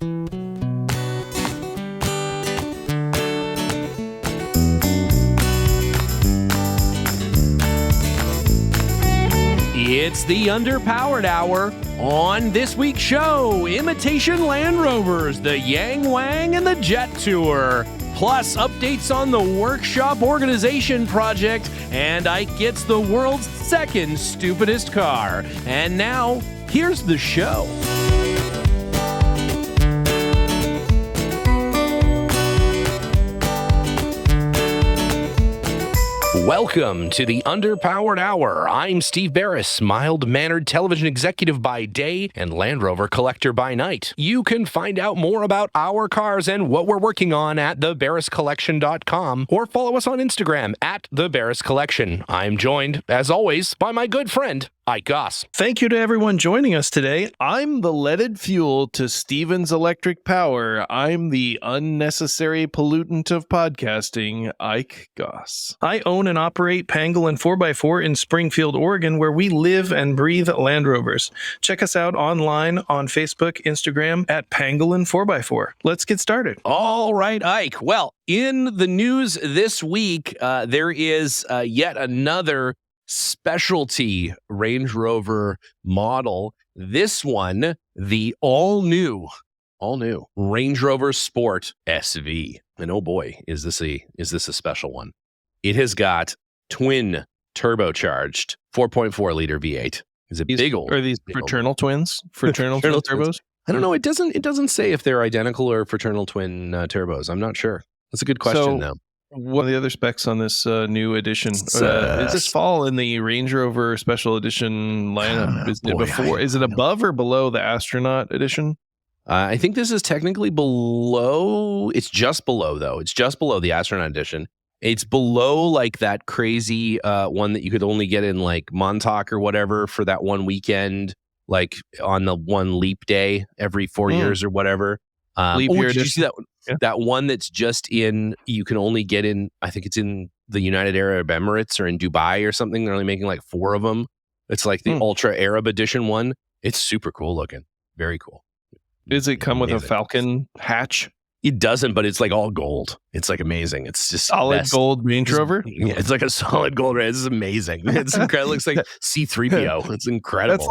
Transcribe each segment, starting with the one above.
It's the Underpowered Hour. On this week's show, Imitation Land Rovers, the Yang Wang, and the Jet Tour. Plus, updates on the workshop organization project, and Ike gets the world's second stupidest car. And now, here's the show. Welcome to the Underpowered Hour. I'm Steve Barris, mild-mannered television executive by day and Land Rover collector by night. You can find out more about our cars and what we're working on at thebarriscollection.com or follow us on Instagram at thebarriscollection. I'm joined, as always, by my good friend, Iios. Thank you to everyone joining us today. I'm the leaded fuel to Steven's electric power. I'm the unnecessary pollutant of podcasting, Ike Goss. I own and operate Pangolin 4x4 in Springfield, Oregon, where we live and breathe Land Rovers. Check us out online on Facebook, Instagram at Pangolin 4x4. Let's get started. All right, Ike. Well, in the news this week, there is yet another specialty Range Rover model. This one, the all-new Range Rover Sport SV. And oh boy, is this a special one. It has got twin turbocharged 4.4 liter V8. It's a big old. Are these fraternal twins? Fraternal twin turbos? I don't know. It doesn't say if they're identical or fraternal twin turbos. I'm not sure. That's a good question, though. What are the other specs on this new edition? Is this fall in the Range Rover Special Edition lineup? Is it above or below the Astronaut Edition? I think this is technically below. It's just below, though. It's just below the Astronaut Edition. It's below like that crazy one that you could only get in like Montauk or whatever for that one weekend, like on the one leap day every 4 years or whatever. Leap year did you see that one? Yeah. That one that's just in, you can only get in, I think it's in the United Arab Emirates or in Dubai or something. They're only making like 4 of them. It's like the Ultra Arab Edition one. It's super cool looking. Very cool. Does it come with a Falcon hatch? It doesn't, but it's like all gold. It's like amazing. It's just solid gold Range Rover. Yeah, it's like a solid gold. This is amazing. It's incredible. It looks like C-3PO. It's incredible.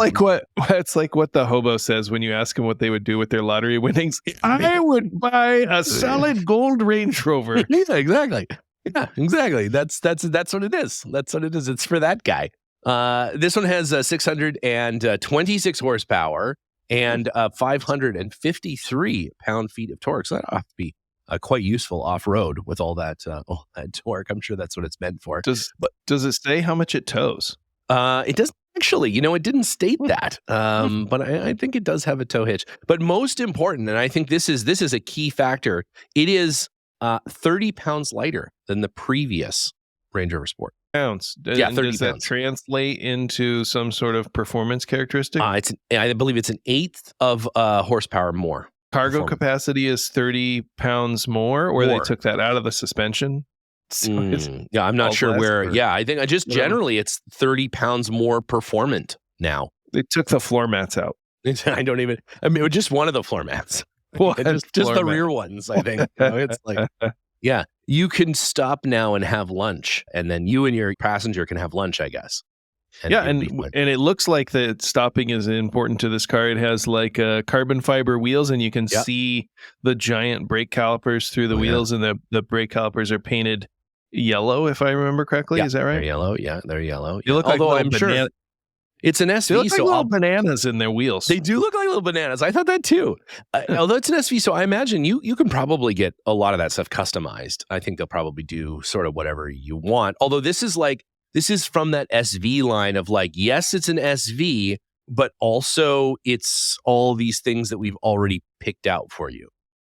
That's like what the hobo says when you ask him what they would do with their lottery winnings. I would buy a solid gold Range Rover. Yeah, exactly. Yeah, exactly. That's what it is. That's what it is. It's for that guy. This one has 626 horsepower. And 553 pound-feet of torque. So that ought to be quite useful off-road with all that torque. I'm sure that's what it's meant for. Does it say how much it tows? It doesn't actually. It didn't state that. But I think it does have a tow hitch. But most important, and I think this is a key factor, it is 30 pounds lighter than the previous Range Rover Sport. Pounds. Yeah, 30 does pounds. That translate into some sort of performance characteristic? I believe it's an eighth of horsepower more. Cargo capacity is 30 pounds more, or they took that out of the suspension? So I'm not sure where. Yeah, I think generally it's 30 pounds more performant now. They took the floor mats out. Just one of the floor mats. Just the rear ones, I think. It's like, yeah, you can stop now and have lunch, and then you and your passenger can have lunch, I guess. And it looks like the stopping is important to this car. It has like carbon fiber wheels, and you can see the giant brake calipers through the wheels, and the brake calipers are painted yellow, if I remember correctly. Is that right? They're yellow. Yeah, they're yellow. You look like I'm sure it's an SV. They look like little bananas in their wheels. They do look like little bananas. I thought that too. Although it's an SV, so I imagine you can probably get a lot of that stuff customized. I think they'll probably do sort of whatever you want. Although this is from that SV line of like, yes, it's an SV, but also it's all these things that we've already picked out for you.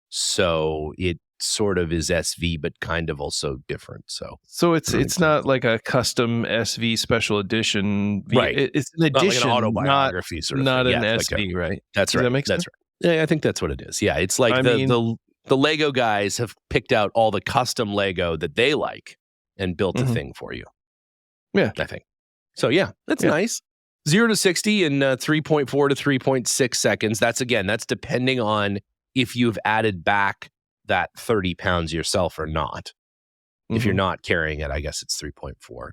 So it sort of is SV, but kind of also different. So it's not like a custom SV special edition, right? It's an edition, not like an autobiography sort of not thing. An SV, right? That's right. Does that make sense? That's right. Yeah, I think that's what it is. Yeah, it's like the Lego guys have picked out all the custom Lego that they like and built a thing for you. Yeah, I think so. Yeah, that's nice. 0 to 60 in 3.4 to 3.6 seconds. That's depending on if you've added back that 30 pounds yourself or not. If you're not carrying it, I guess it's 3.4.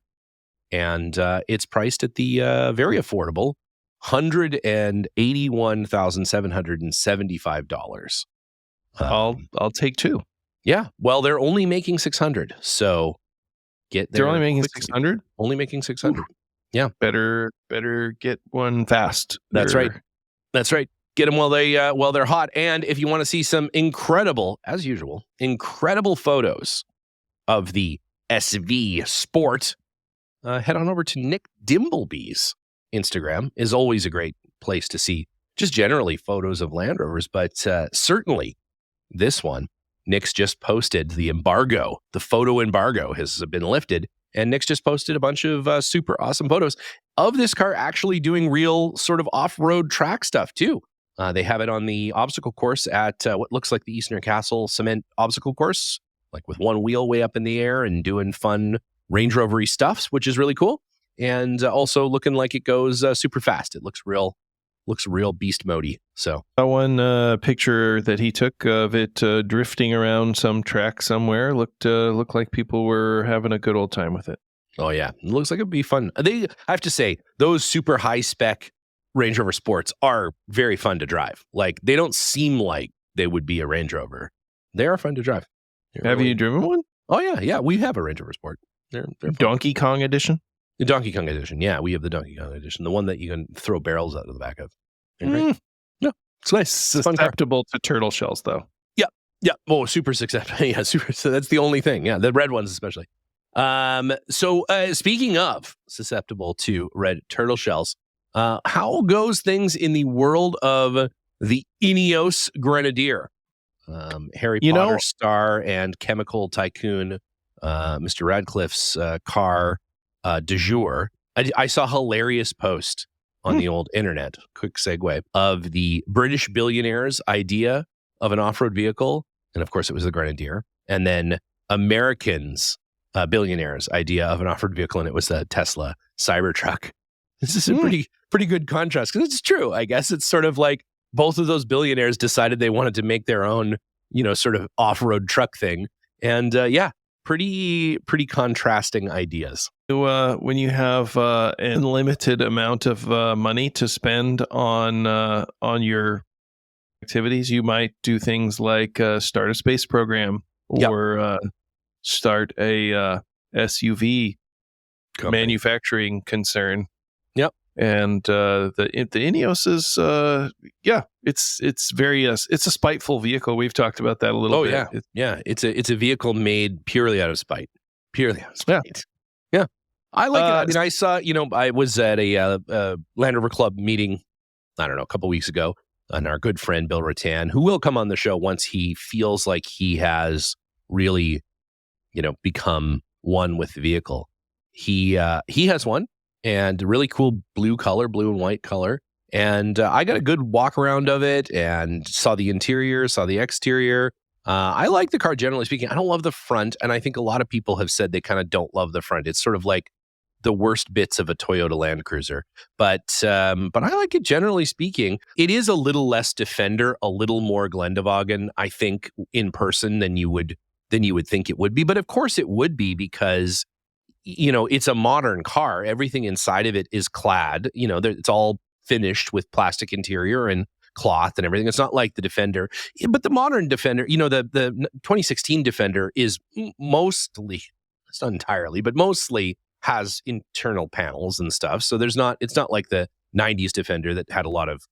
And it's priced at the very affordable $181,775. I'll take 2. Yeah. Well, they're only making 600. So get there. They're only making quickly. 600? Only making 600. Ooh. Yeah. Better get one fast. That's right. That's right. Get them while they're hot. And if you want to see some incredible, as usual, incredible photos of the SV Sport, head on over to Nick Dimbleby's Instagram. Is always a great place to see just generally photos of Land Rovers, but certainly this one. Nick's just posted the photo embargo has been lifted, and Nick's just posted a bunch of super awesome photos of this car actually doing real sort of off-road track stuff too. They have it on the obstacle course at what looks like the Eastern Castle Cement obstacle course, like with one wheel way up in the air and doing fun Range Rover-y stuffs, which is really cool. And also looking like it goes super fast. It looks real beast mode-y. So that one picture that he took of it drifting around some track somewhere looked like people were having a good old time with it. Oh yeah, it looks like it'd be fun. I have to say, those super high spec Range Rover Sports are very fun to drive. Like, they don't seem like they would be a Range Rover. They are fun to drive. Have you driven one? Oh yeah, we have a Range Rover Sport. They're Donkey Kong edition. The Donkey Kong edition, yeah, we have the Donkey Kong edition, the one that you can throw barrels out of the back of. Yeah, it's nice. Susceptible to turtle shells, though. Yeah. Oh, super susceptible. Yeah, super. So that's the only thing. Yeah, the red ones especially. So speaking of susceptible to red turtle shells, how goes things in the world of the Iios Grenadier? Harry Potter star and chemical tycoon, Mr. Radcliffe's car du jour. I saw a hilarious post on the old internet, quick segue, of the British billionaire's idea of an off-road vehicle. And of course, it was the Grenadier. And then Americans' billionaire's idea of an off-road vehicle, and it was the Tesla Cybertruck. This is a pretty good contrast, because it's true. I guess it's sort of like both of those billionaires decided they wanted to make their own, sort of off-road truck thing. And pretty contrasting ideas. When you have an unlimited amount of money to spend on your activities, you might do things like start a space program or start a SUV manufacturing concern. Yep. And the Iios is it's very it's a spiteful vehicle. We've talked about that a little bit. It's a vehicle made purely out of spite. Yeah. I like it. I mean, I saw, I was at a Land Rover Club meeting, I don't know, a couple weeks ago, and our good friend Bill Rattan, who will come on the show once he feels like he has really, become one with the vehicle. He has one, and really cool blue and white color. And I got a good walk around of it and saw the interior, saw the exterior. I like the car, generally speaking. I don't love the front, and I think a lot of people have said they kind of don't love the front. It's sort of like the worst bits of a Toyota Land Cruiser. But I like it, generally speaking. It is a little less Defender, a little more Glendewagen, I think, in person than you would think it would be. But of course it would be, because it's a modern car. Everything inside of it is clad. It's all finished with plastic interior and cloth and everything. It's not like the Defender, but the modern Defender, the 2016 Defender is mostly, it's not entirely, but mostly has internal panels and stuff. So it's not like the 90s Defender that had a lot of,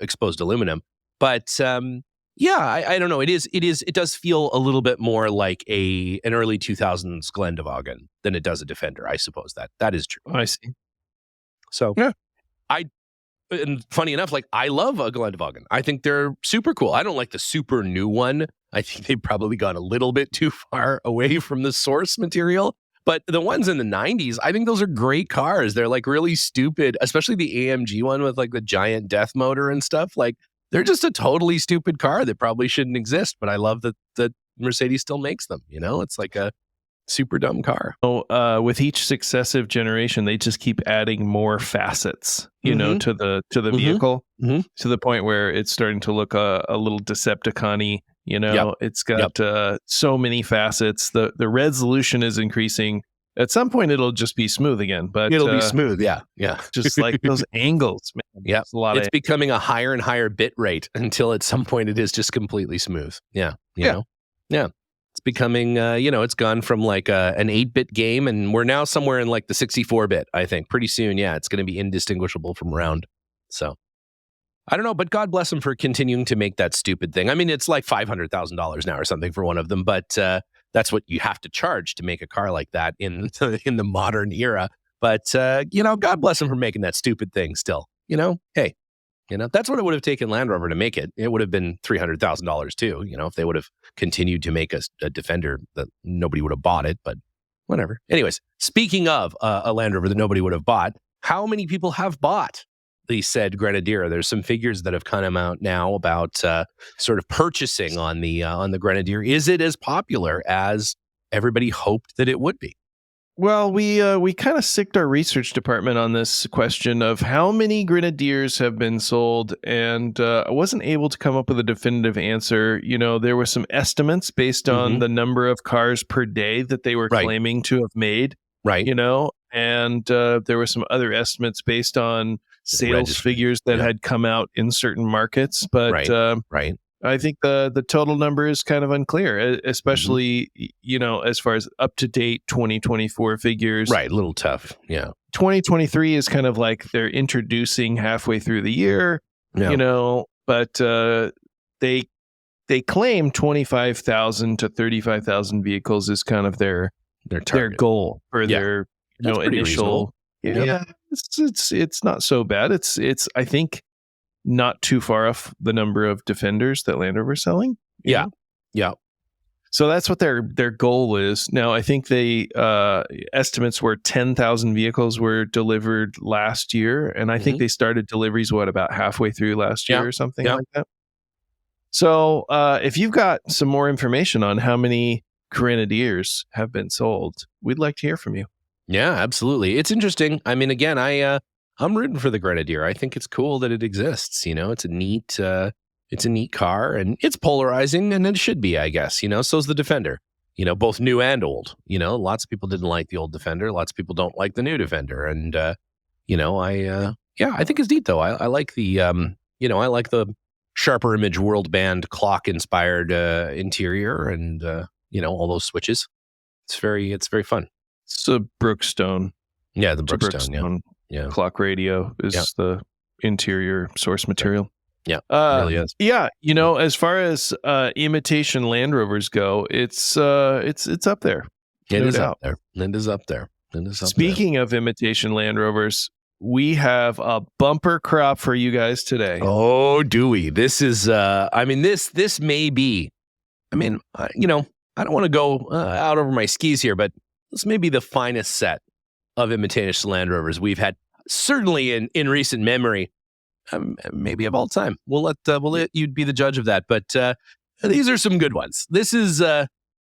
exposed aluminum. But I don't know. It does feel a little bit more like an early 2000s Glendewagen than it does a Defender. I suppose that is true. I see. So yeah, and funny enough, like, I love a Glendewagen. I think they're super cool. I don't like the super new one. I think they've probably gone a little bit too far away from the source material. But the ones in the 90s, I think those are great cars. They're like really stupid, especially the AMG one with like the giant death motor and stuff. Like, they're just a totally stupid car that probably shouldn't exist. But I love that Mercedes still makes them. It's like Super dumb car. So, with each successive generation, they just keep adding more facets, to the vehicle, to the point where it's starting to look a little Decepticon-y. Yep. It's got so many facets. The resolution is increasing. At some point, it'll just be smooth again, but It'll be smooth. Yeah. just like those angles, man. Yeah, It's becoming a higher and higher bit rate until at some point it is just completely smooth. Yeah, you know? Yeah. It's becoming, it's gone from like an 8-bit game, and we're now somewhere in like the 64-bit, I think. Pretty soon, it's going to be indistinguishable from round. So, I don't know, but God bless them for continuing to make that stupid thing. I mean, it's like $500,000 now or something for one of them, but that's what you have to charge to make a car like that in the modern era. But, God bless them for making that stupid thing still. Hey, that's what it would have taken Land Rover to make it. It would have been $300,000 too. If they would have continued to make a Defender, that nobody would have bought it, but whatever. Anyways, speaking of a Land Rover that nobody would have bought, how many people have bought the said Grenadier? There's some figures that have come out now about sort of purchasing on the Grenadier. Is it as popular as everybody hoped that it would be? Well, we kind of sicked our research department on this question of how many Grenadiers have been sold, and I wasn't able to come up with a definitive answer. There were some estimates based on the number of cars per day that they were claiming to have made. Right. And there were some other estimates based on sales figures that had come out in certain markets. But I think the total number is kind of unclear, especially, as far as up-to-date 2024 figures. Right, a little tough, yeah. 2023 is kind of like they're introducing halfway through the year, but they claim 25,000 to 35,000 vehicles is kind of their goal for their initial. Yeah, it's not so bad. It's I think not too far off the number of Defenders that Land Rover is selling. Yeah. So that's what their goal is. Now, I think they estimates were 10,000 vehicles were delivered last year, and I think they started deliveries about halfway through last year or something like that. So if you've got some more information on how many Grenadiers have been sold, we'd like to hear from you. Yeah, absolutely. It's interesting. I mean, again, I'm rooting for the Grenadier. I think it's cool that it exists. It's a neat car, and it's polarizing, and it should be, I guess. So's the Defender. Both new and old. Lots of people didn't like the old Defender. Lots of people don't like the new Defender, and I think it's neat though. I like the I like the Sharper Image World Band clock inspired interior, and all those switches. It's very fun. It's a Brookstone. Yeah, the Brookstone. Yeah. Clock radio is the interior source material. Yeah, it really is. Yeah, as far as imitation Land Rovers go, it's up there. It is up there. It is up there. Speaking of imitation Land Rovers, we have a bumper crop for you guys today. Oh, do we? This is, this may be, I don't want to go out over my skis here, but this may be the finest set of imitation Land Rovers we've had, certainly in recent memory, maybe of all time. We'll let you be the judge of that. But these are some good ones.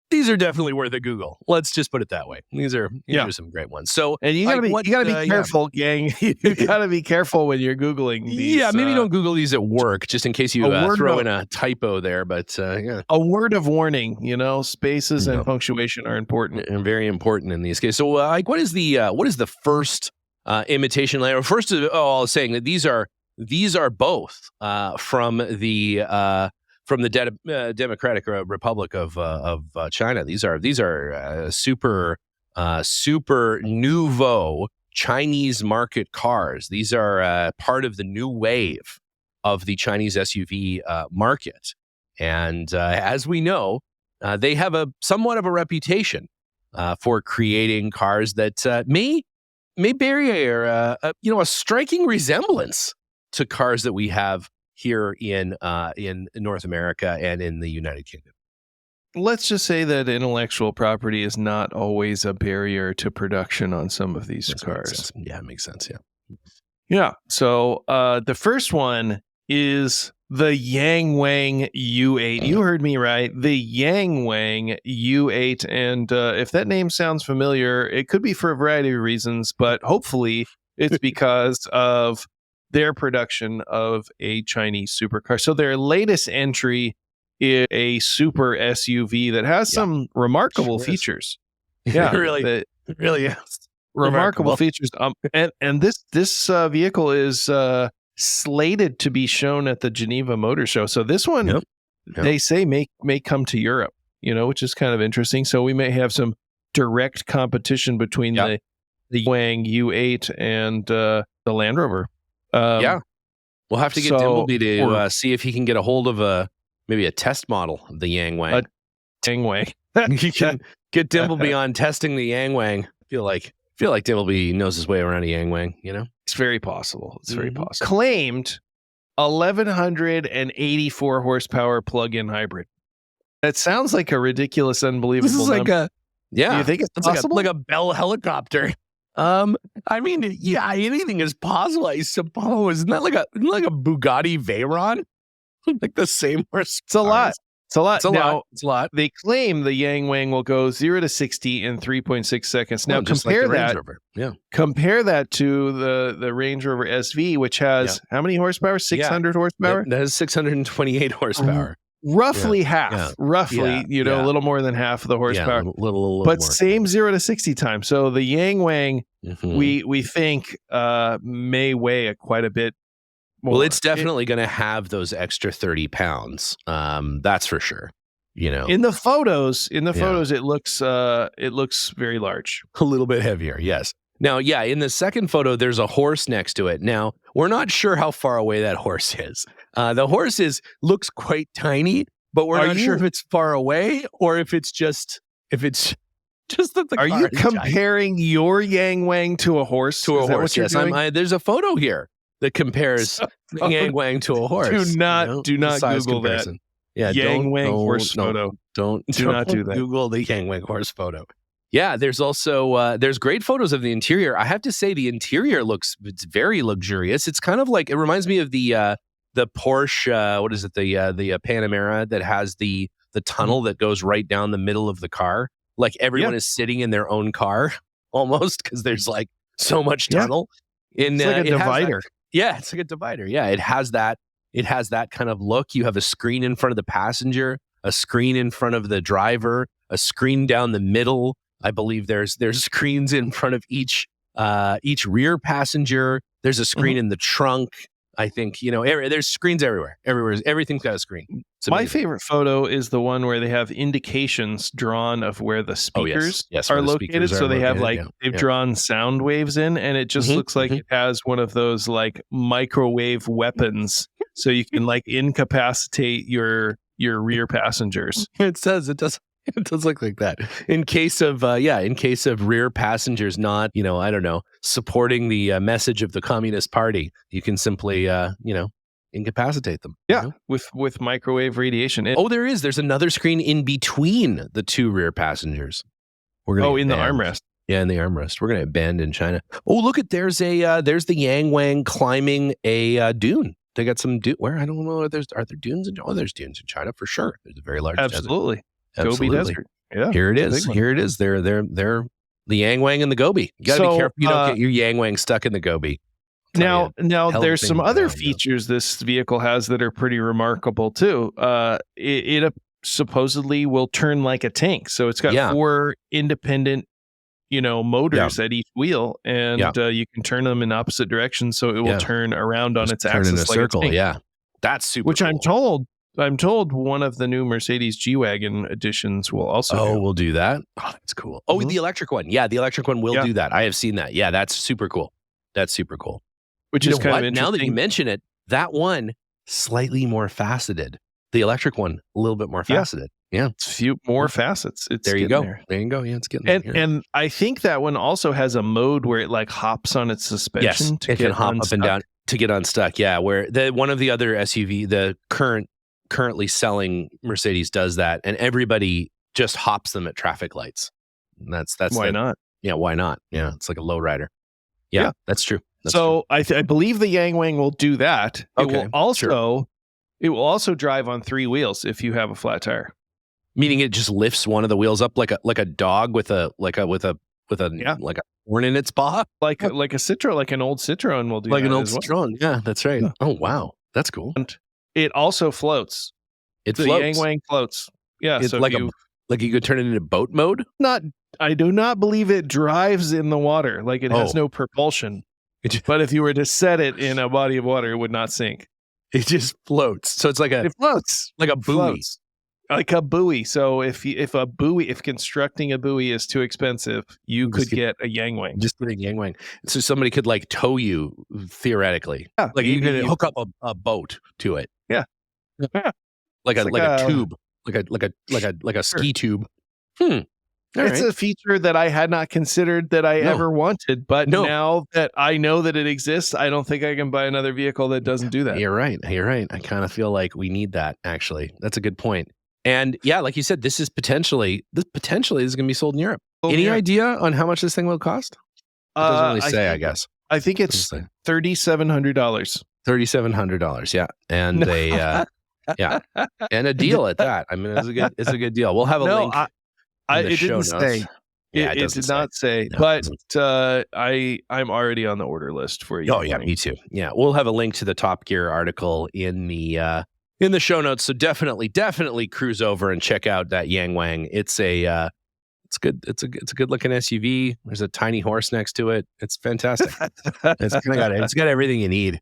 These are definitely worth a Google. Let's just put it that way. These are some great ones. So, and you gotta be careful, gang. You gotta be careful when you're Googling these. Yeah, maybe don't Google these at work, just in case you throw in a typo there. But a word of warning. Spaces and punctuation are important and very important in these cases. So, what is the first imitation Land Rover? First of all, I was saying that these are both from the Democratic Republic of China. These are super nouveau Chinese market cars. These are part of the new wave of the Chinese SUV market. And as we know, they have somewhat of a reputation for creating cars that may bear a striking resemblance to cars that we have here in North America and in the United Kingdom. Let's just say that intellectual property is not always a barrier to production on some of these cars. Yeah, it makes sense. Yeah. Yeah. So the first one is the Yang Wang U8. You heard me right. The Yang Wang U8. And if that name sounds familiar, it could be for a variety of reasons, but hopefully it's because of their production of a Chinese supercar. So their latest entry is a super SUV that has some remarkable features. Yeah, It really is. Remarkable features. And this vehicle is slated to be shown at the Geneva Motor Show. So this one, they say may come to Europe, which is kind of interesting. So we may have some direct competition between the Wang U8 and the Land Rover. We'll have to get Dimbleby to see if he can get a hold of maybe a test model of the Yang Wang. Yang Wang. You can get Dimbleby on testing the Yang Wang. Feel like Dimbleby knows his way around a Yang Wang, It's very possible. It's very possible. Claimed 1,184 horsepower plug-in hybrid. That sounds like a ridiculous, unbelievable number. Like a Do you think it's possible? Like a Bell helicopter. I mean, anything is possible, I suppose. Isn't that like a Bugatti Veyron? Like the same horse. It's a lot. It's a lot. It's a lot. They claim the Yang Wang will go 0 to 60 in 3.6 seconds. Now compare like that. Compare that to the Range Rover SV, which has how many horsepower? 600 horsepower. That has 628 horsepower. Roughly half. Roughly, a little more than half of the horsepower. A little but more. Same 0 to 60 time. So the Yang Wang, we think may weigh quite a bit. Well, it's definitely going to have those extra 30 pounds. That's for sure. In the photos, it looks very large. A little bit heavier, yes. Now, in the second photo, there's a horse next to it. Now, we're not sure how far away that horse is. The horse looks quite tiny, but we're not sure if it's far away or if it's just that the car. Are you comparing your Yang Wang to a horse? To a horse, yes. There's a photo here that compares Yang Wang to a horse. Do not Google that. Yeah, Yang Wang horse photo. Do not do that. Google the Yang Wang horse photo. Yeah, there's also there's great photos of the interior. I have to say the interior it's very luxurious. It's kind of like, it reminds me of the Porsche, what is it? The Panamera that has the tunnel that goes right down the middle of the car. Like everyone is sitting in their own car almost, because there's like so much tunnel. It's like a divider. It's like a divider. Yeah, it has that kind of look. You have a screen in front of the passenger, a screen in front of the driver, a screen down the middle. I believe there's screens in front of each rear passenger. There's a screen in the trunk. I think, there's screens everywhere. Everything's got a screen. My favorite photo is the one where they have indications drawn of where the speakers are located. So they have they've drawn sound waves in, and it just looks like it has one of those like microwave weapons. So you can like incapacitate your rear passengers. It does look like that. In case of rear passengers not, supporting the message of the Communist Party, you can simply, incapacitate them. Yeah, with microwave radiation. There's another screen in between the two rear passengers. In the armrest. Yeah, in the armrest. We're going to get banned in China. Oh, look at there's the Yang Wang climbing a dune. They got some where I don't know. Are there dunes? There's dunes in China for sure. There's a very large Absolutely. Desert. Gobi Desert. Yeah. Here it is. They're the Yang Wang and the Gobi. You got to be careful you don't get your Yang Wang stuck in the Gobi. Now there's some other features this vehicle has that are pretty remarkable too. It supposedly will turn like a tank. So it's got 4 independent, motors at each wheel, and you can turn them in opposite directions, so it will turn around on its axis in a like circle. A tank. Yeah, that's super. Which cool. I'm told one of the new Mercedes G-Wagon editions will also we'll do that. Oh, that's cool. Oh, the electric one. Yeah, the electric one will do that. I have seen that. Yeah, that's super cool. Which is kind of interesting. Now that you mention it, that one slightly more faceted. The electric one a little bit more faceted. Yeah, it's a few more facets. It's there you go. Yeah, it's getting there. And I think that one also has a mode where it like hops on its suspension. Yes, it can hop up and down to get unstuck. Yeah, where one of the other SUV, the currently selling Mercedes does that, and everybody just hops them at traffic lights. And that's why not? Yeah, why not? Yeah, it's like a lowrider. Yeah, that's true. I believe the Yang Wang will do that. It will also It will also drive on 3 wheels if you have a flat tire. Meaning it just lifts one of the wheels up like a dog with a horn in its paw, like a Citroen, like an old Citroen will do like that an old as well. Citroen. Yeah, that's right. Yeah. Oh wow, that's cool. And it also floats. It The floats. Yang Wang floats. Yeah, It's so like you could turn it into boat mode. I do not believe it drives in the water. Like it has no propulsion. But if you were to set it in a body of water, it would not sink. It just floats. So it's like It floats. like a buoy. Floats. Like a buoy. So if constructing a buoy is too expensive, you could get a Yang Wang. Just put a Yang Wang. So somebody could like tow you theoretically. Yeah, like you could hook up a boat to it. Yeah. Like a tube. Like a ski tube. It's a feature that I had not considered that I ever wanted, but now that I know that it exists, I don't think I can buy another vehicle that doesn't do that. You're right. I kind of feel like we need that, actually. That's a good point. And yeah, like you said, this is potentially is going to be sold in Europe. Any idea on how much this thing will cost? It doesn't really say, I guess. I think it's $3,700. $3,700, yeah. And and a deal at that. I mean, it's a good deal. We'll have a link. It didn't say. Yeah, it did not say. No, but I'm already on the order list for you. Oh yeah, me too. Yeah, we'll have a link to the Top Gear article in the show notes. So definitely cruise over and check out that Yang Wang. It's good. It's a good looking SUV. There's a tiny horse next to it. It's fantastic. It's got everything you need.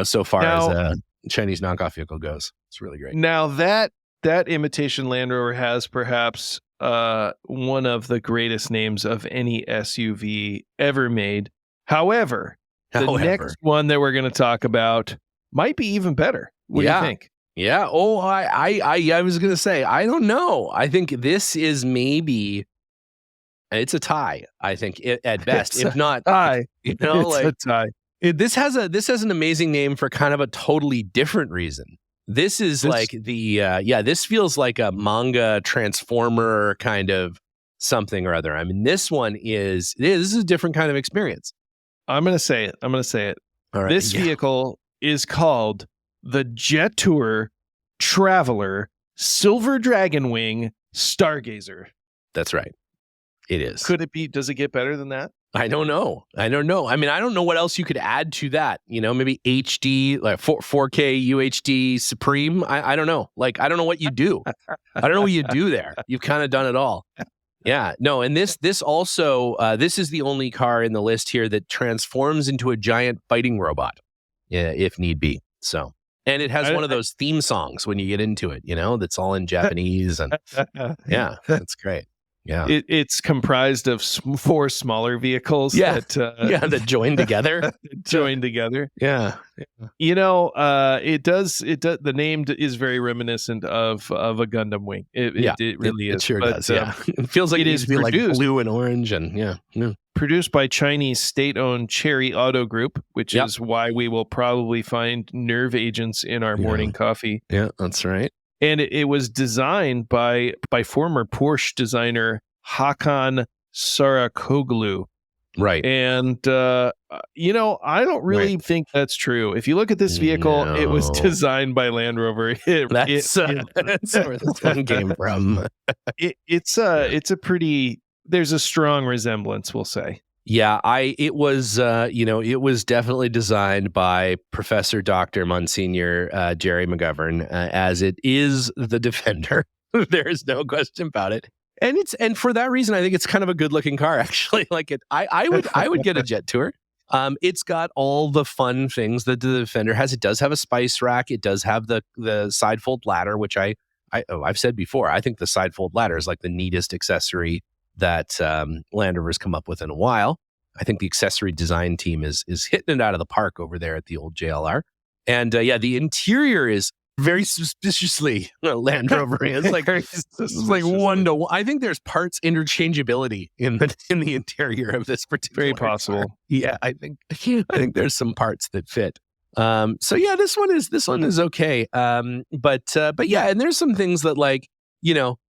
So far as a Chinese knockoff vehicle goes, it's really great. Now that imitation Land Rover has perhaps one of the greatest names of any SUV ever made. However, the next one that we're going to talk about might be even better. What do you think? Yeah. Oh, I was going to say, I don't know. I think this is it's a tie. I think at best, if not tie. It's a tie. This has an amazing name for kind of a totally different reason. This is like this feels like a manga transformer kind of something or other. I mean, this is a different kind of experience. I'm going to say it. All right. This vehicle is called the Jet Tour Traveler Silver Dragon Wing Stargazer. That's right. It is. Could it be? Does it get better than that? I don't know. I mean, I don't know what else you could add to that. Maybe HD, like 4K UHD Supreme. I don't know. Like, I don't know what you do. I don't know what you do there. You've kind of done it all. Yeah. No. And this also, this is the only car in the list here that transforms into a giant fighting robot, if need be. So, and it has one of those theme songs when you get into it, that's all in Japanese. And yeah, that's great. Yeah, it's comprised of 4 smaller vehicles. That join together. Yeah. It does. The name is very reminiscent of a Gundam wing. It really is. It sure does. Yeah, it feels like it is like blue and orange, and produced by Chinese state-owned Cherry Auto Group, which is why we will probably find nerve agents in our morning coffee. Yeah, that's right. And it was designed by former Porsche designer Hakan Sarakoglu. Right. And, I don't really think that's true. If you look at this vehicle, it was designed by Land Rover. That's where this one came from. It's a pretty, there's a strong resemblance, we'll say. Yeah, it was definitely designed by Professor Dr. Monsignor Jerry McGovern, as it is the Defender. There is no question about it. And for that reason, I think it's kind of a good looking car, actually. Like I would get a Jet Tour. It's got all the fun things that the Defender has. It does have a spice rack. It does have the side fold ladder, which I've said before. I think the side fold ladder is like the neatest accessory that Land Rover's come up with in a while. I think the accessory design team is hitting it out of the park over there at the old JLR. And the interior is very suspiciously Land Rover. It's like one to one. I think there's parts interchangeability in the interior of this particular. Very possible. Car. Yeah, I think there's some parts that fit. So yeah, this one is okay. But yeah, and there's some things that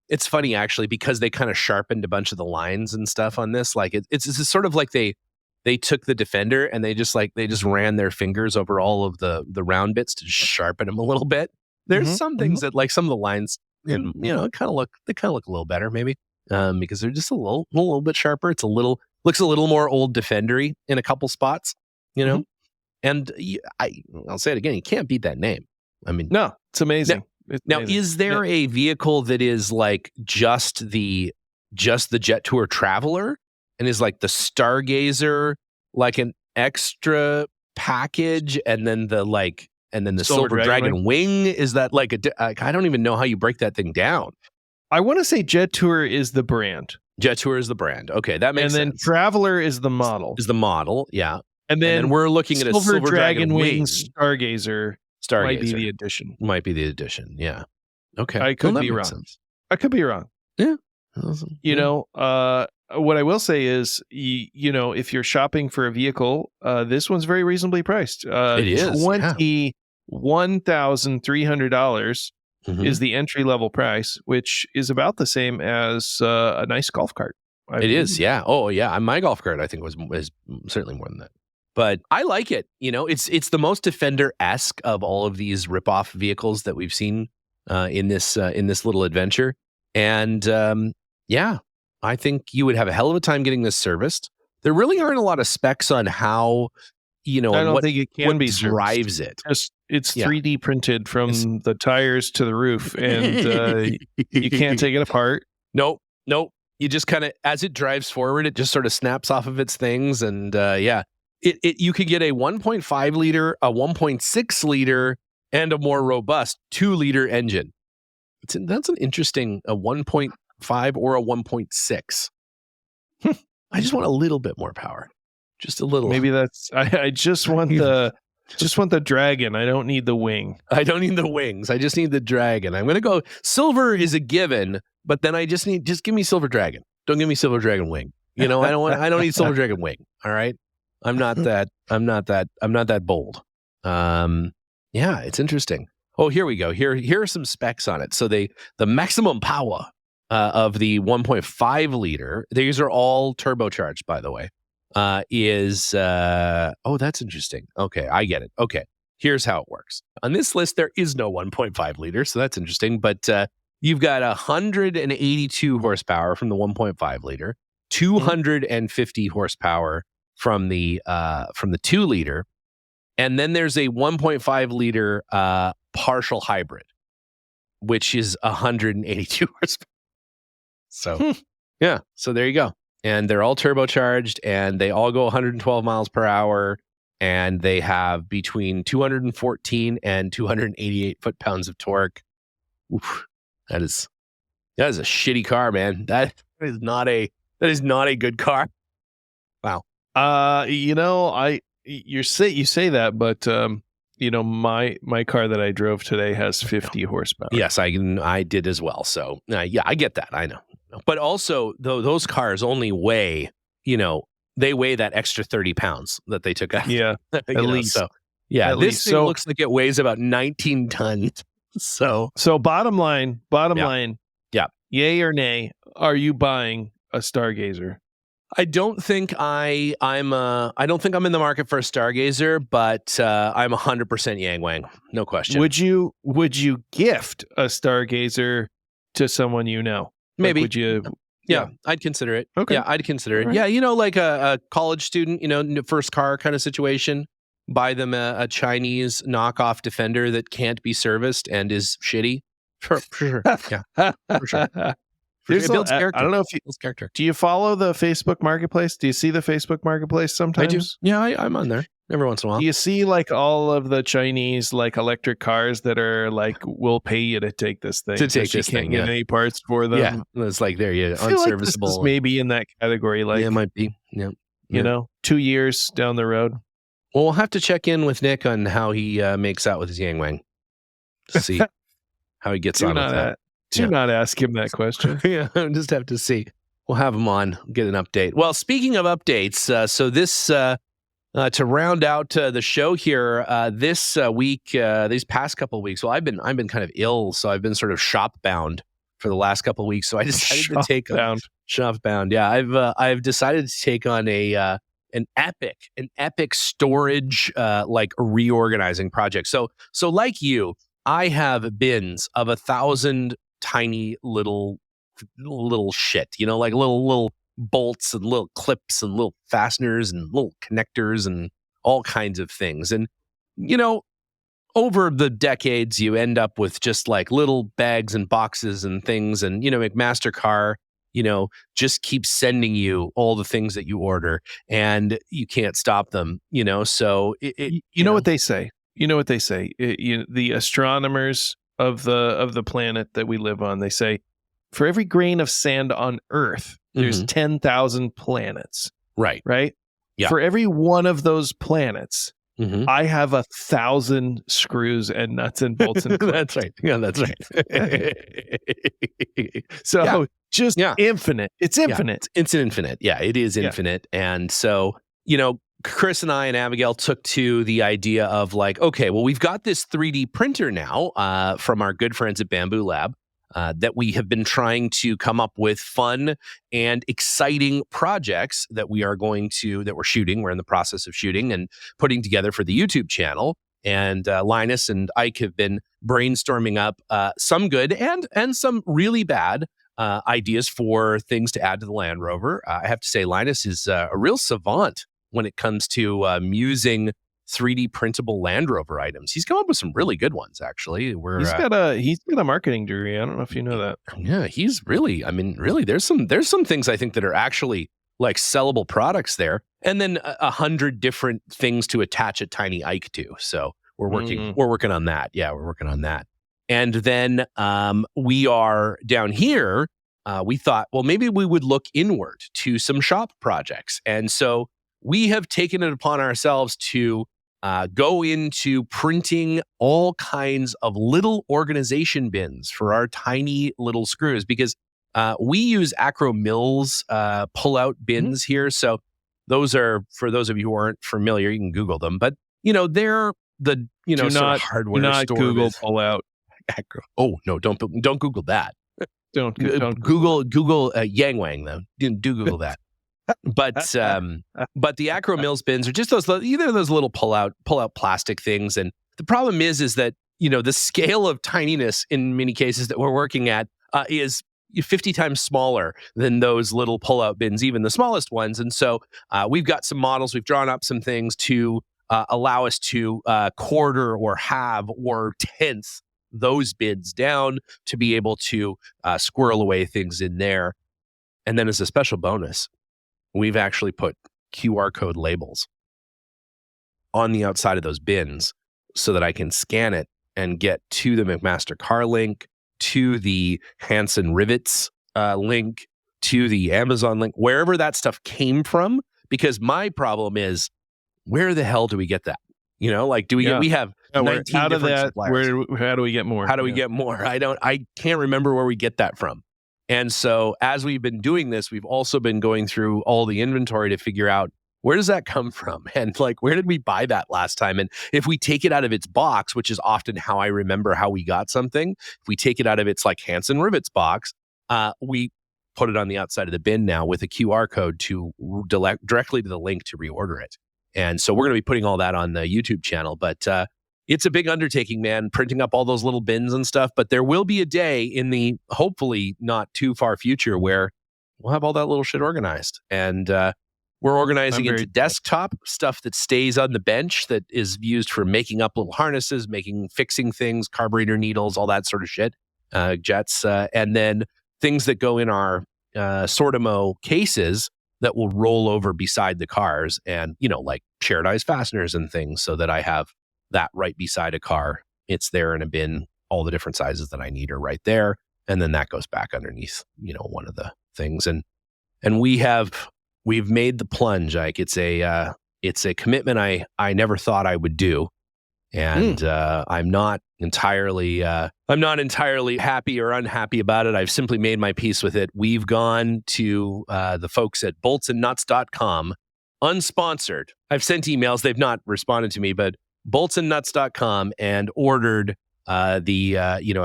it's funny actually because they kind of sharpened a bunch of the lines and stuff on this. Like it's sort of like they took the Defender and they just ran their fingers over all of the round bits to sharpen them a little bit. There's some things that like some of the lines, and kind of look a little better maybe, because they're just a little bit sharper. Looks a little more old Defendery in a couple spots, And I'll say it again, you can't beat that name. I mean, no, it's amazing. Now, is there a vehicle that is like just the Jet Tour Traveler, and is like the Stargazer like an extra package, and then the Silver Dragon Wing? Is that like I don't even know how you break that thing down. I want to say Jet Tour is the brand. Jet Tour is the brand. Okay, that makes sense. And then Traveler is the model. Yeah. And then we're looking at a Silver Dragon Wing. Stargazer might be the addition. Yeah. Okay. I could be wrong. I could be wrong. Yeah. What I will say is, if you're shopping for a vehicle, this one's very reasonably priced. It is $21,300 is the entry level price, which is about the same as a nice golf cart. It is, yeah. Oh, yeah. My golf cart, I think, was certainly more than that. But I like it. It's the most Defender-esque of all of these ripoff vehicles that we've seen in this little adventure. And I think you would have a hell of a time getting this serviced. There really aren't a lot of specs on how, I don't think it can be drives it. It's 3D printed from the tires to the roof, and you can't take it apart. Nope. You just kind of, as it drives forward, it just sort of snaps off of its things, and you could get a 1.5 liter, a 1.6 liter, and a more robust 2-liter engine. That's an interesting, a 1.5 or a 1.6. I just want a little bit more power. Just a little. Maybe that's, I just want the dragon. I don't need the wing. I don't need the wings. I just need the dragon. I'm going to go, silver is a given, but then I just give me Silver Dragon. Don't give me Silver Dragon Wing. I don't need Silver Dragon Wing. All right. I'm not that bold. It's interesting. Oh, here we go. Here are some specs on it. So the maximum power of the 1.5 liter, these are all turbocharged, by the way, is that's interesting. Okay, I get it. Okay, here's how it works. On this list, there is no 1.5 liter, so that's interesting. But you've got 182 horsepower from the 1.5 liter, 250 horsepower from the 2 liter, and then there's a 1.5 liter partial hybrid, which is 182 horsepower. So so there you go. And they're all turbocharged, and they all go 112 miles per hour, and they have between 214 and 288 foot-pounds of torque. Oof, that is a shitty car, man. That is not a good car. Wow. You say that, but my car that I drove today has 50 horsepower. Yes, I did as well. So I get that. I know. But also, those cars only weigh, they weigh that extra 30 pounds that they took out. Yeah, at least. So, this thing looks like it weighs about 19 tons. So bottom line. Yeah. Yay or nay, are you buying a Stargazer? I don't think I'm in the market for a Stargazer, but I'm 100% Yang Wang, no question. Would you gift a Stargazer to someone you know? Maybe. Would you? Yeah, I'd consider it. Okay. Yeah, I'd consider it. Right. Yeah, like a college student, first car kind of situation. Buy them a Chinese knockoff Defender that can't be serviced and is shitty. For sure. Yeah, for sure. It builds character. I don't know if builds character. Do you follow the Facebook Marketplace? Do you see the Facebook Marketplace sometimes? I do. Yeah, I'm on there every once in a while. Do you see like all of the Chinese like electric cars that are like, we'll pay you to take this thing. To take this thing, you can't get any parts for them. Yeah, it's like there you unserviceable. Like maybe in that category. Like, yeah, it might be. Yeah, 2 years down the road. Well, we'll have to check in with Nick on how he makes out with his Yang Wang to see how he gets on with that. Do not ask him that question. Yeah, just have to see. We'll have him on, get an update. Well, speaking of updates, so this to round out the show here this week, these past couple of weeks. Well, I've been kind of ill, so I've been sort of shop bound for the last couple of weeks. So I decided to take on shop bound. Yeah, I've decided to take on an epic storage like reorganizing project. So like you. I have bins of 1,000 tiny little shit, like little bolts and little clips and little fasteners and little connectors and all kinds of things. And, over the decades, you end up with just like little bags and boxes and things. And, McMaster-Carr, just keeps sending you all the things that you order and you can't stop them, so you know what they say. The astronomers of the planet that we live on, they say, for every grain of sand on Earth, there's 10,000 planets. Right. Yeah. For every one of those planets, I have 1,000 screws and nuts and bolts and That's right. Yeah, that's right. So just infinite. It's infinite. Yeah, it's infinite. Yeah, it is infinite. And so, Chris and I and Abigail took to the idea of like, okay, well, we've got this 3D printer now from our good friends at Bamboo Lab. That we have been trying to come up with fun and exciting projects that we're shooting. We're in the process of shooting and putting together for the YouTube channel. And Linus and Ike have been brainstorming up some good and some really bad ideas for things to add to the Land Rover. I have to say, Linus is a real savant when it comes to musing 3D printable Land Rover items. He's come up with some really good ones, actually. He's got a marketing degree. I don't know if you know that. Yeah, he's really, there's some things I think that are actually like sellable products there. And then 100 different things to attach a tiny Ike to. So we're working on that. Yeah, we're working on that. And then we are down here. We thought, well, maybe we would look inward to some shop projects. And so we have taken it upon ourselves to go into printing all kinds of little organization bins for our tiny little screws because we use Acro Mills pull-out bins here. So those are, for those of you who aren't familiar, you can Google them. But, they're the, sort of hardware store. Google pull-out. Acro. Oh, no, don't Google that. Don't Google Yang Wang, though. Do Google that. But the Acro Mills bins are just those little pull out plastic things, and the problem is that the scale of tininess in many cases that we're working at is 50 times smaller than those little pull out bins, even the smallest ones. And so we've got some models, we've drawn up some things to allow us to quarter or halve or tenth those bins down to be able to squirrel away things in there. And then as a special bonus, we've actually put QR code labels on the outside of those bins so that I can scan it and get to the McMaster-Carr link, to the Hanson Rivets link, to the Amazon link, wherever that stuff came from. Because my problem is, where the hell do we get that? Do we we have 19 out of different that, suppliers. How do we get more? How do we get more? I can't remember where we get that from. And so as we've been doing this, we've also been going through all the inventory to figure out, where does that come from? And where did we buy that last time? And if we take it out of its box, which is often how I remember how we got something, if we take it out of its Hanson Rivets box, we put it on the outside of the bin now with a QR code to directly to the link to reorder it. And so we're going to be putting all that on the YouTube channel. But it's a big undertaking, man, printing up all those little bins and stuff. But there will be a day in the hopefully not too far future where we'll have all that little shit organized. And we're organizing into desktop stuff that stays on the bench that is used for making up little harnesses, fixing things, carburetor needles, all that sort of shit, jets. And then things that go in our Sortimo cases that will roll over beside the cars and, like shared eyes fasteners and things, so that I have that right beside a car. It's there in a bin. All the different sizes that I need are right there. And then that goes back underneath, one of the things. And we've made the plunge. It's a commitment I never thought I would do. And I'm not entirely happy or unhappy about it. I've simply made my peace with it. We've gone to the folks at boltsandnuts.com, unsponsored. I've sent emails. They've not responded to me, but boltsandnuts.com, and ordered a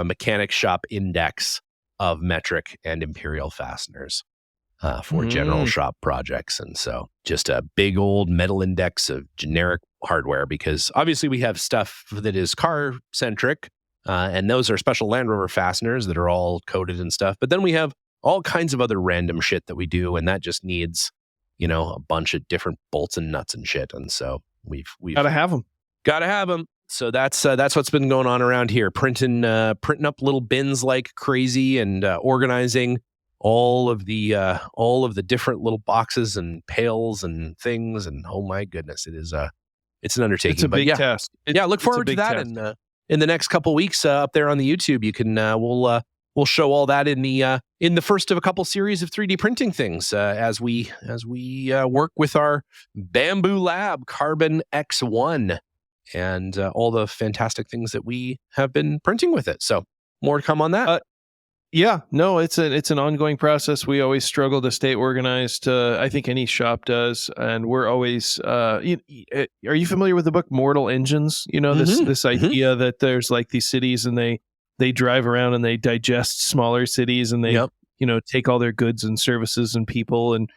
mechanic shop index of metric and imperial fasteners for general shop projects. And so just a big old metal index of generic hardware, because obviously we have stuff that is car centric, And those are special Land Rover fasteners that are all coated and stuff. But then we have all kinds of other random shit that we do, and that just needs, a bunch of different bolts and nuts and shit. And so we've Gotta have them. Gotta have them. So that's what's been going on around here. Printing up little bins like crazy, and organizing all of the different little boxes and pails and things. And oh my goodness, it's an undertaking. It's a big task. Look forward to that. And in the next couple weeks up there on the YouTube, you can we'll show all that in the first of a couple series of 3D printing things as we work with our Bamboo Lab Carbon X1 and all the fantastic things that we have been printing with it. So more to come on that. It's an ongoing process. We always struggle to stay organized. I think any shop does, and we're always. Are you familiar with the book Mortal Engines? This idea that there's like these cities, and they drive around and they digest smaller cities, and they take all their goods and services and people, and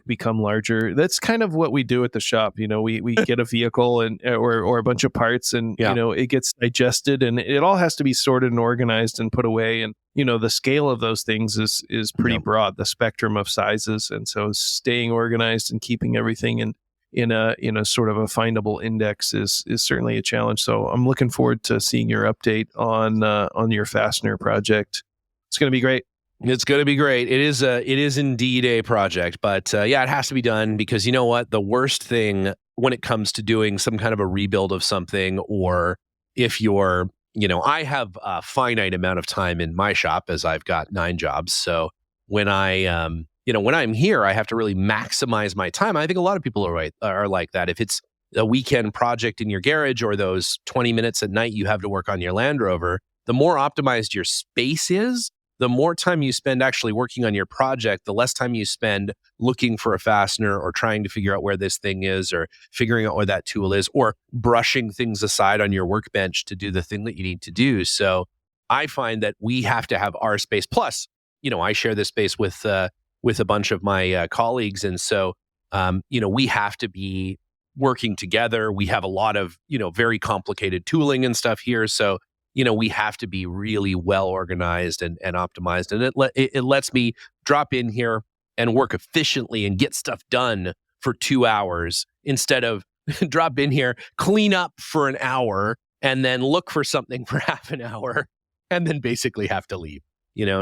become larger. That's kind of what we do at the shop. We get a vehicle and or a bunch of parts, and it gets digested, and it all has to be sorted and organized and put away. And the scale of those things is pretty broad, the spectrum of sizes, and so staying organized and keeping everything in a sort of a findable index is certainly a challenge. So I'm looking forward to seeing your update on your fastener project. It's going to be great. It's going to be great. It is indeed a project, but it has to be done, because you know what? The worst thing when it comes to doing some kind of a rebuild of something, or if you're, I have a finite amount of time in my shop, as I've got 9 jobs. So when when I'm here, I have to really maximize my time. I think a lot of people are like that. If it's a weekend project in your garage, or those 20 minutes at night you have to work on your Land Rover, the more optimized your space is, the more time you spend actually working on your project, the less time you spend looking for a fastener, or trying to figure out where this thing is, or figuring out where that tool is, or brushing things aside on your workbench to do the thing that you need to do. So I find that we have to have our space. Plus, I share this space with a bunch of my colleagues. And so, we have to be working together. We have a lot of, very complicated tooling and stuff here. So, we have to be really well organized and optimized. And it lets me drop in here and work efficiently and get stuff done for 2 hours, instead of drop in here, clean up for an hour, and then look for something for half an hour, and then basically have to leave.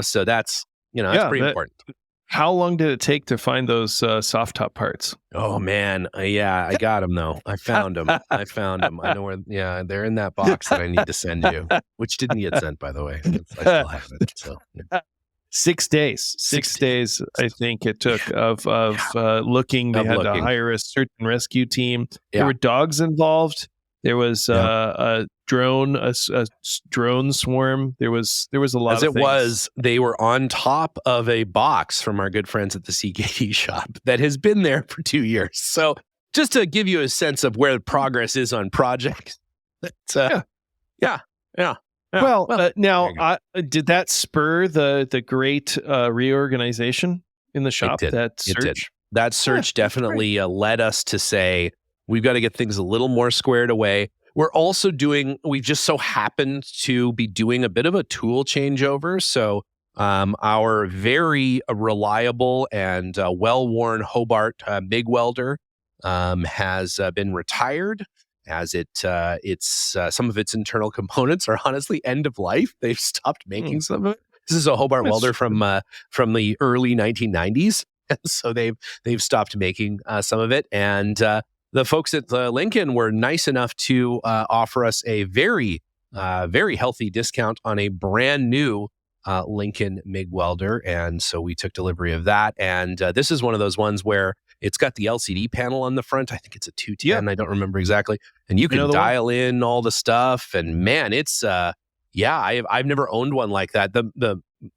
So that's pretty important. How long did it take to find those soft top parts? Oh man, I got them though. I found them. I know where. Yeah, they're in that box that I need to send you, which didn't get sent, by the way. I still have it. So, yeah. 6 days. 6 days, I think it took of looking. They had to hire a search and rescue team. There were dogs involved. There was a drone swarm. There was a lot of things. They were on top of a box from our good friends at the CKD shop that has been there for 2 years. So just to give you a sense of where the progress is on projects. Yeah. Well, now, did that spur the great reorganization in the shop? It did. That search? It did. That search definitely led us to say, we've got to get things a little more squared away. We've just so happened to be doing a bit of a tool changeover. So our very reliable and well-worn Hobart MIG welder has been retired, as it's some of its internal components are honestly end of life. They've stopped making some of it. This is a Hobart welder from the early 1990s. So they've stopped making some of it. And the folks at Lincoln were nice enough to offer us a very, very healthy discount on a brand new Lincoln MIG welder. And so we took delivery of that. And this is one of those ones where it's got the LCD panel on the front. I think it's a 210. I don't remember exactly. And you can dial in all the stuff. And man, it's I've never owned one like that.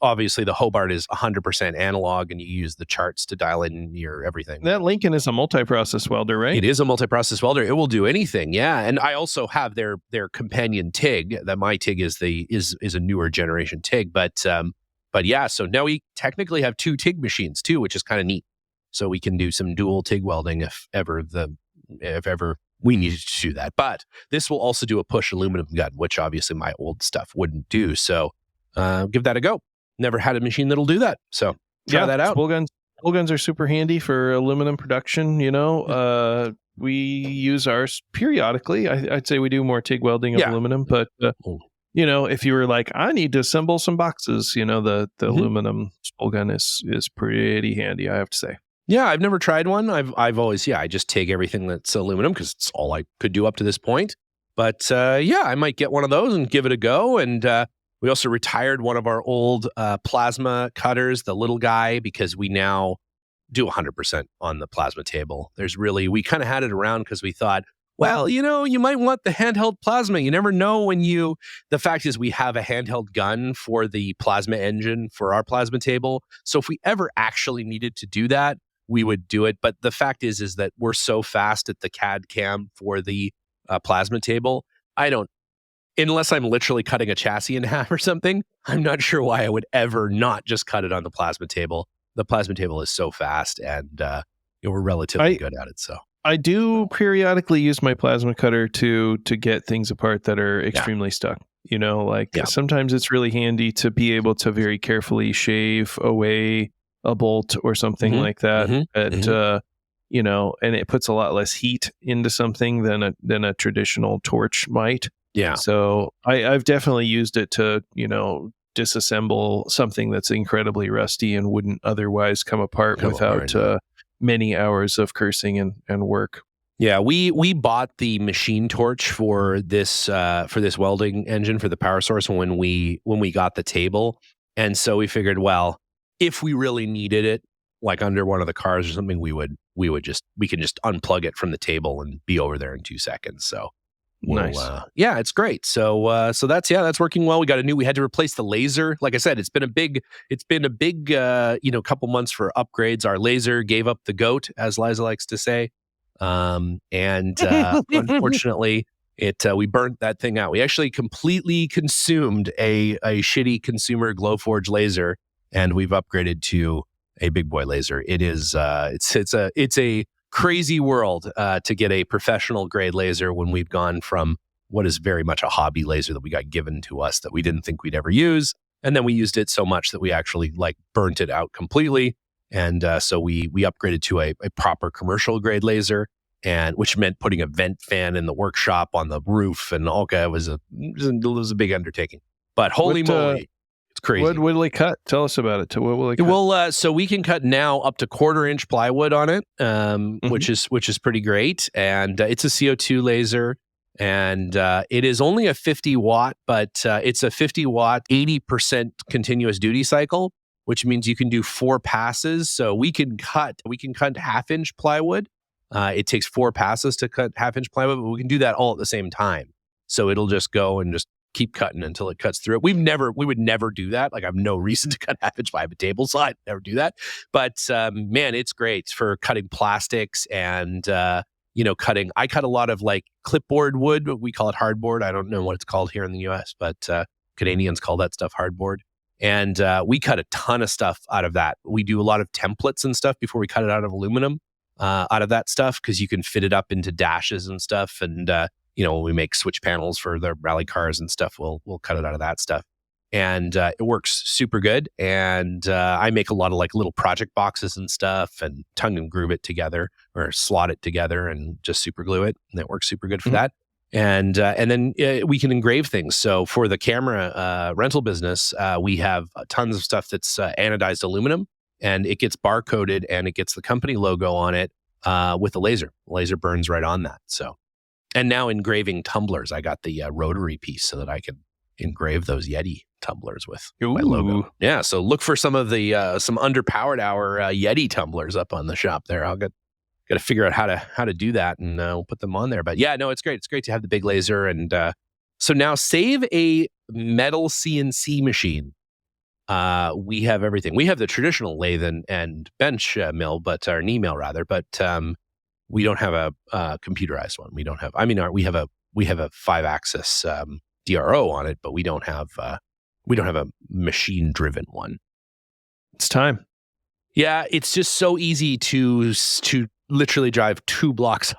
Obviously the Hobart is 100% analog, and you use the charts to dial in your everything. That Lincoln is a multi-process welder, right? It is a multi-process welder. It will do anything. Yeah. And I also have their companion TIG. That my TIG is a newer generation TIG. But yeah, so now we technically have 2 TIG machines too, which is kind of neat. So we can do some dual TIG welding if ever we needed to do that. But this will also do a push aluminum gun, which obviously my old stuff wouldn't do. So give that a go. Never had a machine that'll do that. So try that out. Spool guns are super handy for aluminum production. We use ours periodically. I'd say we do more TIG welding of aluminum, but if you were like, I need to assemble some boxes, the aluminum spool gun is pretty handy, I have to say. Yeah, I've never tried one. I've always, I just TIG everything that's aluminum because it's all I could do up to this point. But I might get one of those and give it a go. And we also retired one of our old plasma cutters, the little guy, because we now do 100% on the plasma table. We kind of had it around because we thought, well, you might want the handheld plasma. You never know the fact is we have a handheld gun for the plasma engine for our plasma table. So if we ever actually needed to do that, we would do it. But the fact is that we're so fast at the CAD cam for the plasma table. Unless I'm literally cutting a chassis in half or something, I'm not sure why I would ever not just cut it on the plasma table. The plasma table is so fast, and we're relatively good at it. So I do periodically use my plasma cutter to get things apart that are extremely stuck. Sometimes it's really handy to be able to very carefully shave away a bolt or something like that. And it puts a lot less heat into something than a traditional torch might. Yeah. So I've definitely used it to, disassemble something that's incredibly rusty and wouldn't otherwise come apart without many hours of cursing and work. Yeah, we bought the machine torch for this welding engine for the power source when we got the table, and so we figured, well, if we really needed it, like under one of the cars or something, we can just unplug it from the table and be over there in 2 seconds. So. Nice. It's great. So that's working well. We had to replace the laser. Like I said, it's been a big couple months for upgrades. Our laser gave up the goat, as Liza likes to say. Unfortunately, we burnt that thing out. We actually completely consumed a shitty consumer Glowforge laser, and we've upgraded to a big boy laser. It is it's a crazy world to get a professional grade laser when we've gone from what is very much a hobby laser that we got given to us that we didn't think we'd ever use. And then we used it so much that we actually burnt it out completely. And so we upgraded to a proper commercial grade laser, and which meant putting a vent fan in the workshop on the roof and all. It was a big undertaking. But holy moly. It's crazy. What will they cut? Tell us about it. What will they cut? Well, so we can cut now up to 1/4 inch plywood on it, which is pretty great. And it's a CO2 laser, and it is only a 50 watt, but it's a 50 watt, 80% continuous duty cycle, which means you can do 4 passes. So we can cut 1/2 inch plywood. It takes 4 passes to cut 1/2 inch plywood, but we can do that all at the same time. So it'll just go and just keep cutting until it cuts through it. We would never do that. I have no reason to cut 1/2 inch by a table, so I'd never do that. But man, it's great for cutting plastics and cutting. I cut a lot of clipboard wood. We call it hardboard. I don't know what it's called here in the U.S., but Canadians call that stuff hardboard. And we cut a ton of stuff out of that. We do a lot of templates and stuff before we cut it out of aluminum, out of that stuff, because you can fit it up into dashes and stuff. And when we make switch panels for the rally cars and stuff, we'll cut it out of that stuff. And it works super good. And I make a lot of little project boxes and stuff, and tongue and groove it together or slot it together and just super glue it. And it works super good for that. And then we can engrave things. So for the camera rental business, we have tons of stuff that's anodized aluminum, and it gets barcoded and it gets the company logo on it with a laser. The laser burns right on that. So. And now engraving tumblers. I got the rotary piece so that I can engrave those Yeti tumblers with my logo. Yeah, so look for some of the some underpowered hour Yeti tumblers up on the shop there. I'll got to figure out how to do that, and we'll put them on there. But yeah, no, it's great. It's great to have the big laser. And so now, save a metal CNC machine. We have everything. We have the traditional lathe and bench mill, or knee mill rather, but we don't have a computerized one. We don't have. We have a 5-axis DRO on it, but we don't have a machine-driven one. It's time. Yeah, it's just so easy to literally drive 2 blocks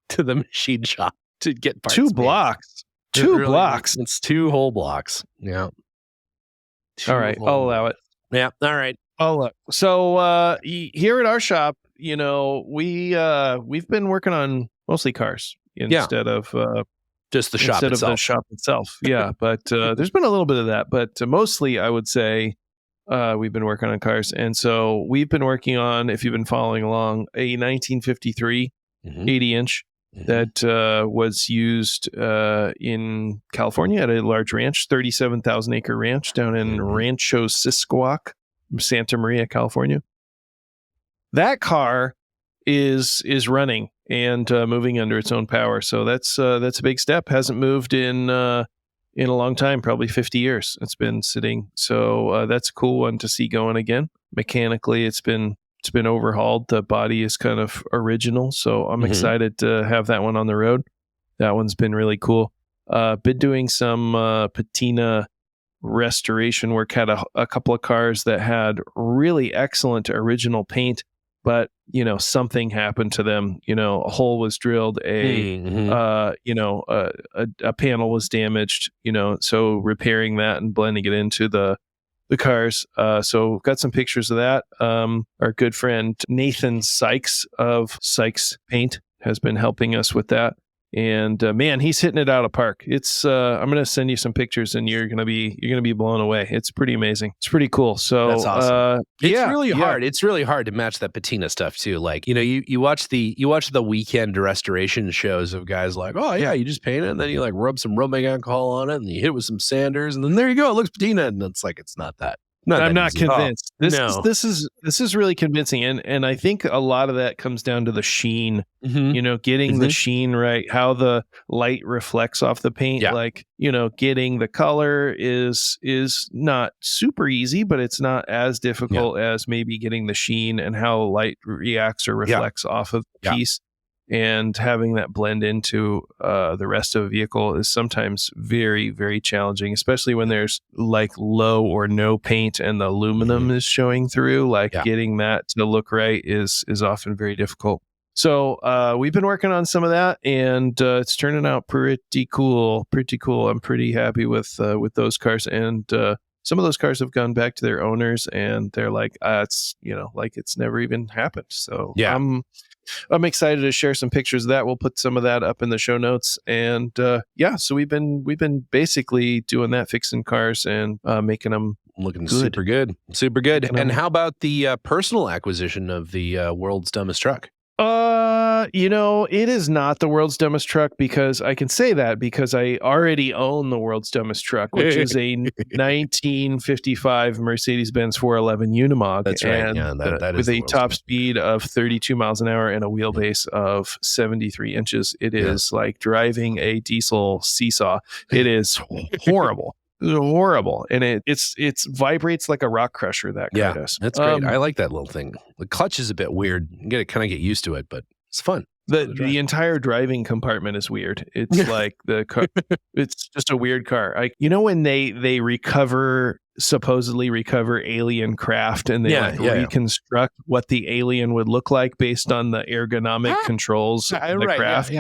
to the machine shop to get parts. 2 made. blocks. It 2 really blocks. is. It's 2 whole blocks. Yeah. All right, I'll allow it. Yeah. All right. So here at our shop, we've been working on mostly cars instead of just the shop instead itself. of the shop itself. Yeah, but there's been a little bit of that, but mostly I would say we've been working on cars. And so we've been working on, if you've been following along, a 1953 80-inch that was used in California at a large ranch, 37,000 acre ranch down in Rancho Sisquoc, Santa Maria, California. That car is running and moving under its own power. So that's a big step. Hasn't moved in a long time, probably 50 years. It's been sitting. So that's a cool one to see going again. Mechanically, it's been overhauled. The body is kind of original. So I'm excited to have that one on the road. That one's been really cool. Been doing some patina restoration work. Had a couple of cars that had really excellent original paint, but something happened to them. A hole was drilled, a panel was damaged, so repairing that and blending it into the cars. So got some pictures of that. Our good friend Nathan Sykes of Sykes Paint has been helping us with that. And man, he's hitting it out of park. It's I'm going to send you some pictures, and you're going to be blown away. It's pretty amazing. It's pretty cool. So that's awesome. It's really hard. Yeah. It's really hard to match that patina stuff too. Like you watch the weekend restoration shows of guys like, oh yeah, you just paint it, and then you like rub some rubbing alcohol on it, and you hit it with some sanders, and then there you go. It looks patina, and it's like it's not that. I'm not convinced. No. This is really convincing, and I think a lot of that comes down to the sheen. Getting the sheen right, how the light reflects off the paint. Yeah. Like getting the color is not super easy, but it's not as difficult as maybe getting the sheen and how light reacts or reflects off of the piece. And having that blend into the rest of a vehicle is sometimes very, very challenging, especially when there's like low or no paint and the aluminum is showing through. Like getting that to look right is often very difficult. So we've been working on some of that, and it's turning out pretty cool. I'm pretty happy with those cars, and some of those cars have gone back to their owners, and they're like, it's like it's never even happened. So I'm excited to share some pictures of that. We'll put some of that up in the show notes. And so we've been basically doing that, fixing cars and making them looking good. super good. And how about the personal acquisition of the world's dumbest truck? It is not the world's dumbest truck, because I can say that because I already own the world's dumbest truck, which is a 1955 Mercedes-Benz 411 Unimog. That's right. And, that with is a top speed of 32 miles an hour and a wheelbase of 73 inches. It is like driving a diesel seesaw. It is horrible. Horrible, and it vibrates like a rock crusher. That car does. That's great. I like that little thing. The clutch is a bit weird. You got to kind of get used to it, but it's fun. The entire driving compartment is weird. It's like the car. It's just a weird car. When they supposedly recover alien craft, and they reconstruct what the alien would look like based on the ergonomic controls of the craft.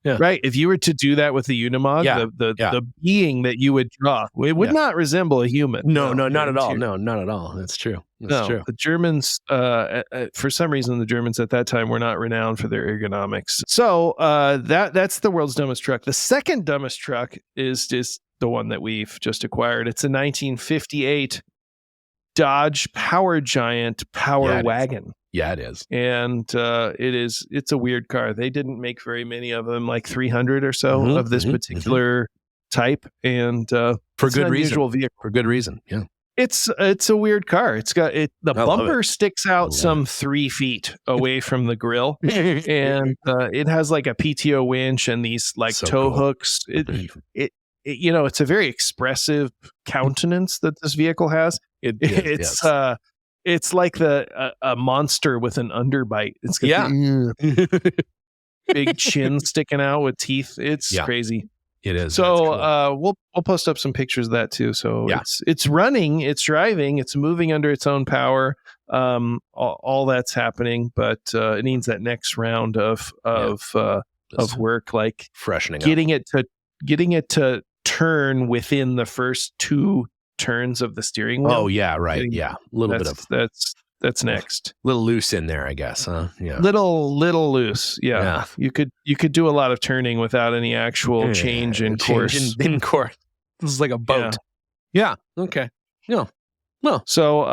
Right. If you were to do that with the Unimog, the being that you would draw, it would not resemble a human. No, not at all. No, not at all. That's true. That's true. The Germans, for some reason, the Germans at that time were not renowned for their ergonomics. So that's the world's dumbest truck. The second dumbest truck is just the one that we've just acquired. It's a 1958 Dodge Power Giant Power Wagon. Yeah, it is. And it's a weird car. They didn't make very many of them, like 300 or so of this particular type. And for good reason. Vehicle. For good reason. Yeah. It's a weird car. It's got the bumper sticks out some 3 feet away from the grill, and it has like a PTO winch and these like tow hooks. It's a very expressive countenance that this vehicle has. It's like a monster with an underbite. It's got big chin sticking out with teeth. It's crazy. It is. So we'll post up some pictures of that too. So it's running, it's driving, it's moving under its own power. All that's happening, but it needs that next round of of work, like freshening getting it to turn within the first 2 turns of the steering wheel. Oh yeah, right. Yeah, a little bit of that's next. A little loose in there, I guess. Yeah, little loose. Yeah. You could do a lot of turning without any actual change in course. In course, this is like a boat. Yeah. Okay. Yeah. Well, so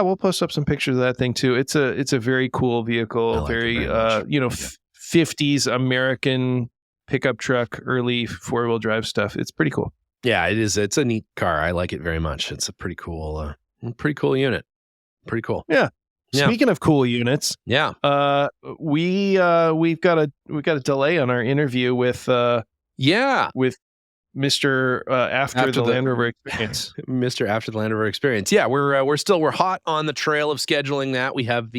we'll post up some pictures of that thing too. It's a very cool vehicle, very 50s American pickup truck, early 4-wheel drive stuff. It's pretty cool. Yeah, it is. It's a neat car. I like it very much. It's a pretty cool unit. Pretty cool. Yeah. Speaking of cool units, we've got a delay on our interview with Mr. After the Land Rover Experience. Mr. After the Land Rover Experience. Yeah, we're hot on the trail of scheduling that. We have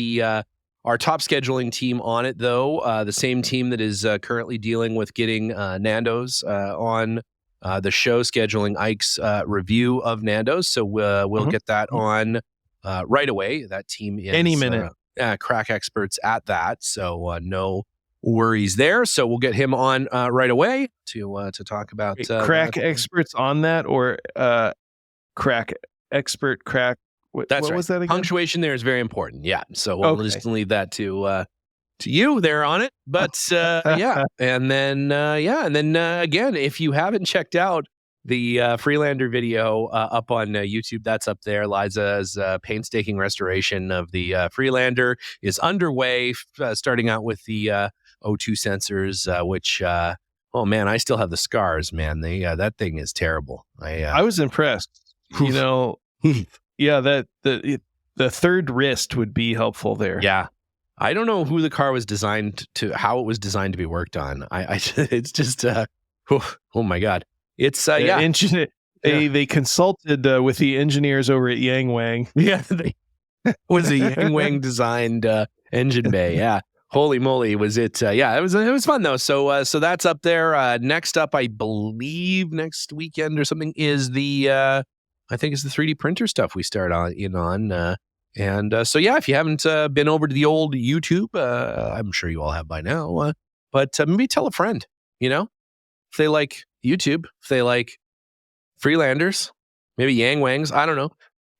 our top scheduling team on it, though. The same team that is currently dealing with getting Nando's on the show, scheduling Ike's review of Nando's. So we'll get that on right away. That team is any minute. Crack experts at that. So no worries there. So we'll get him on right away to talk about crack experts on that, or crack expert crack. What was that again? Punctuation there is very important. Yeah. So we'll just leave that to you there on it. But and then again, if you haven't checked out the Freelander video up on YouTube, that's up there. Liza's painstaking restoration of the Freelander is underway, starting out with the O2 sensors, which, oh man, I still have the scars, man. That thing is terrible. I was impressed. You know, that the third wrist would be helpful there. Yeah. I don't know who the car was designed to, how it was designed to be worked on. It's just, oh my God. It's, They consulted with the engineers over at Yang Wang. Yeah. Was a Yang Wang designed engine bay. Yeah. Holy moly, was it? It was fun though. So that's up there. Next up, I believe next weekend or something is I think it's the 3D printer stuff we start on. If you haven't been over to the old YouTube, I'm sure you all have by now. But maybe tell a friend. If they like YouTube, if they like Freelanders, maybe Yang Wangs, I don't know,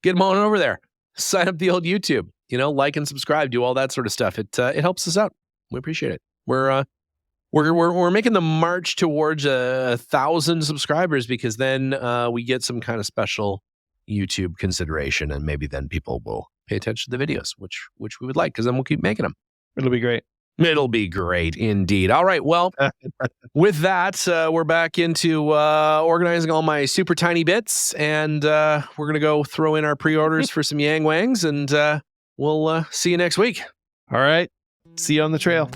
get them on over there. Sign up the old YouTube. Like and subscribe, do all that sort of stuff. It helps us out. We appreciate it. We're making the march towards 1,000 subscribers, because then we get some kind of special YouTube consideration, and maybe then people will pay attention to the videos, which we would like, because then we'll keep making them. It'll be great. It'll be great indeed. All right. Well, with that, we're back into organizing all my super tiny bits, and we're going to go throw in our pre-orders for some Yang Wangs, and we'll see you next week. All right. See you on the trail.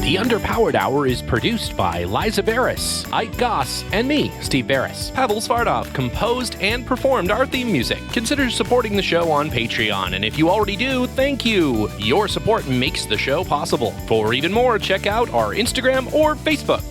The Underpowered Hour is produced by Liza Veris, Ike Goss, and me, Steve Veris. Pavel Svardov composed and performed our theme music. Consider supporting the show on Patreon, and if you already do, thank you. Your support makes the show possible. For even more, check out our Instagram or Facebook.